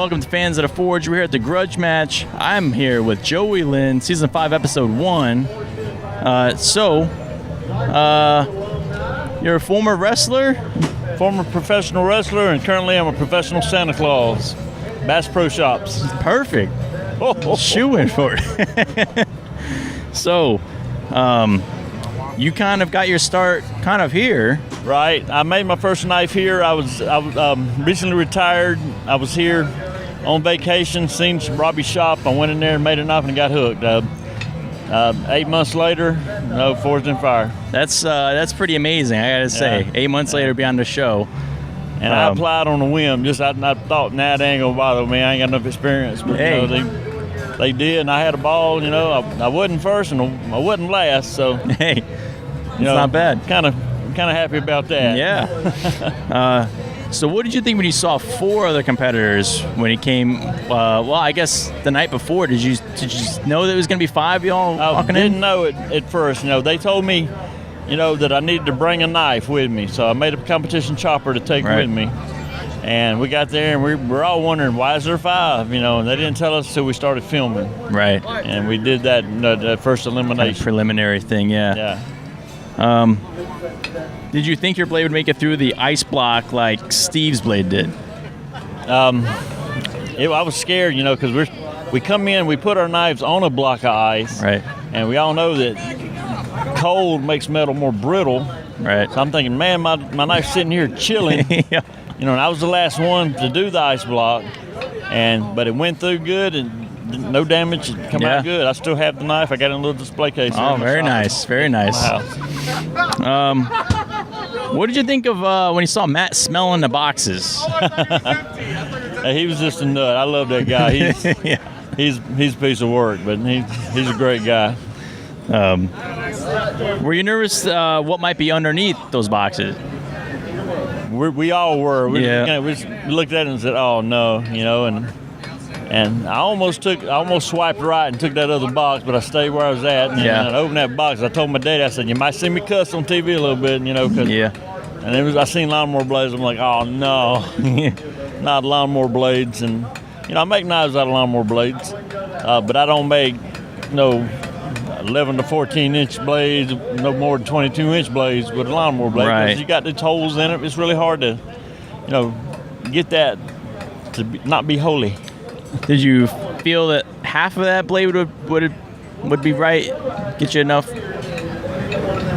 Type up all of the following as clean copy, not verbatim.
welcome to Fans of the Forge. We're here at the Grudge Match. I'm here with Joey Lynn, Season 5, Episode 1. You're a former wrestler? Former professional wrestler, and currently I'm a professional Santa Claus. Bass Pro Shops. Perfect. Shoo-in for it. So, you kind of got your start kind of here. Right. I made my first knife here. I was recently retired. I was here on vacation, seen Robby's shop. I went in there and made a knife and got hooked. 8 months later, forged in fire. That's pretty amazing, I gotta say. Yeah. 8 months later, be on the show. And I applied on a whim. I thought, nah, they ain't gonna bother me. I ain't got enough experience. But hey. They did, and I had a ball. I wasn't first and I wasn't last. So hey, it's not bad. Kind of happy about that. Yeah. So what did you think when you saw 4 other competitors when he came? Well, I guess the night before, did you know that it was going to be 5 y'all walking in? I didn't know it at first. They told me, that I needed to bring a knife with me. So I made a competition chopper to take with me. And we got there, and we're all wondering, why is there 5? And they didn't tell us until we started filming. Right. And we did that first elimination. Kind of preliminary thing, yeah. Yeah. Did you think your blade would make it through the ice block like Steve's blade did? I was scared, because we come in, we put our knives on a block of ice. Right. And we all know that cold makes metal more brittle. Right. So I'm thinking, man, my knife's sitting here chilling. Yeah. And I was the last one to do the ice block, but it went through good and no damage. It come out good. I still have the knife. I got it in a little display case. Oh, very nice. Very nice. What did you think of when you saw Matt smelling the boxes? Hey, he was just a nut. I love that guy. He's a piece of work, but he's a great guy. Were you nervous what might be underneath those boxes? We all were. We just looked at it and said, "Oh no," and I almost swiped right and took that other box, but I stayed where I was at. And I opened that box. I told my daddy, I said, "You might see me cuss on TV a little bit, cause And I seen lawnmower blades. I'm like, "Oh no, not lawnmower blades." And I make knives out of lawnmower blades, but I don't make 11 to 14 inch blades, no more than 22 inch blades with a lawnmower blade. Right. Because you got these holes in it. It's really hard to, get that to not be holy. Did you feel that half of that blade would be right? Get you enough?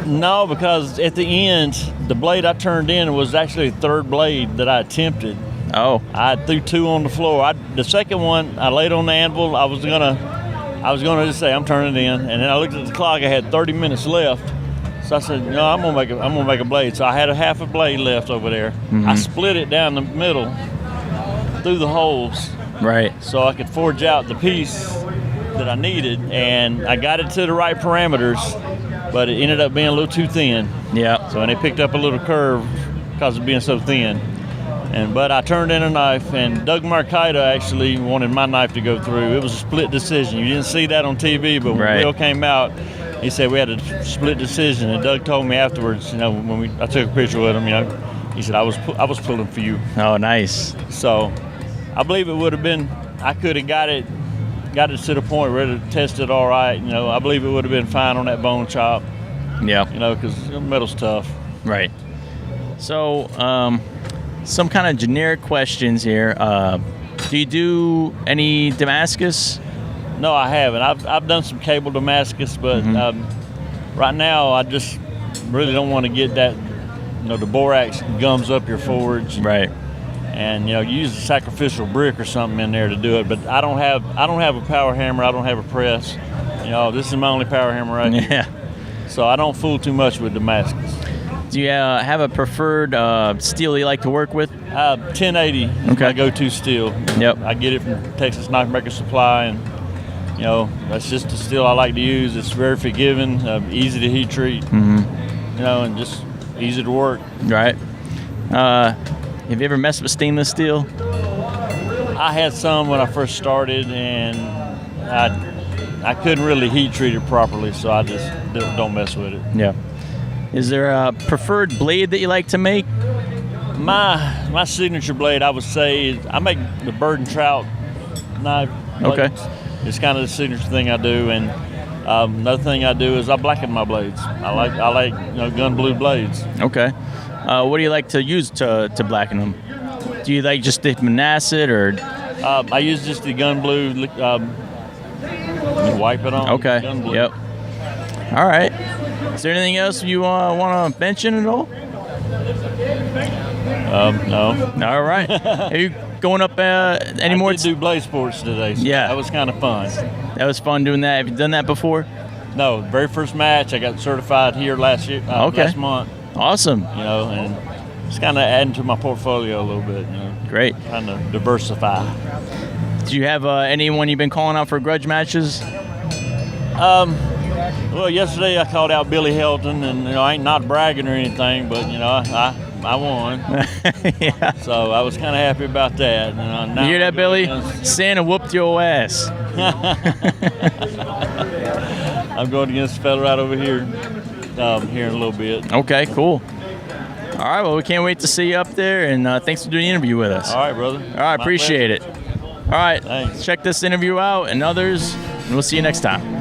No, because at the end, the blade I turned in was actually the 3rd blade that I attempted. Oh. I threw 2 on the floor. The second one, I laid on the anvil. I was gonna just say I'm turning it in, and then I looked at the clock. I had 30 minutes left, so I said, "No, I'm gonna make a blade." So I had a half a blade left over there. Mm-hmm. I split it down the middle through the holes, right, so I could forge out the piece that I needed, and I got it to the right parameters, but it ended up being a little too thin. Yeah. So it picked up a little curve because of being so thin. But I turned in a knife, and Doug Marcaida actually wanted my knife to go through. It was a split decision. You didn't see that on TV, but when Bill came out, he said we had a split decision. And Doug told me afterwards, when I took a picture with him, he said I was pulling for you. Oh, nice. So I believe it would have been. I could have got it to the point where it tested all right. I believe it would have been fine on that bone chop. Yeah. Because metal's tough. Right. So. Some kind of generic questions here. Do you do any Damascus? No, I haven't. I've done some cable Damascus, but right now I just really don't want to get that. The borax gums up your forge. Right. And you use a sacrificial brick or something in there to do it. But I don't have a power hammer. I don't have a press. This is my only power hammer right here. Yeah. So I don't fool too much with Damascus. Do you have a preferred steel you like to work with? 1080 is my go-to steel. Yep. I get it from Texas Knife Maker Supply, and that's just the steel I like to use. It's very forgiving, easy to heat treat, and just easy to work. Right. Have you ever messed with stainless steel? I had some when I first started, and I couldn't really heat treat it properly, so I just don't mess with it. Yeah. Is there a preferred blade that you like to make? My signature blade, I would say, is I make the bird and trout knife blades. Okay. It's kind of the signature thing I do, and another thing I do is I blacken my blades. I like gun blue blades. Okay. What do you like to use to blacken them? Do you like just dip them in acid or? I use just the gun blue. Wipe it on. Okay. Gun blue. Yep. All right. Is there anything else you want to mention at all? No. All right. Are you going up any more? I did do blade sports today. So Yeah. That was kind of fun. That was fun doing that. Have you done that before? No, very first match. I got certified here last month. Awesome. And it's kind of adding to my portfolio a little bit. Great. Trying to diversify. Do you have anyone you've been calling out for grudge matches? Well, yesterday I called out Billy Helton, and I ain't not bragging or anything, but I won. Yeah. So I was kind of happy about that. You hear that, Billy? Santa whooped your ass. I'm going against a fella right over here here in a little bit. Okay, cool. All right, well, we can't wait to see you up there, and thanks for doing the interview with us. All right, brother. All right, appreciate it. All right, Thanks. check this interview out and others, and we'll see you next time.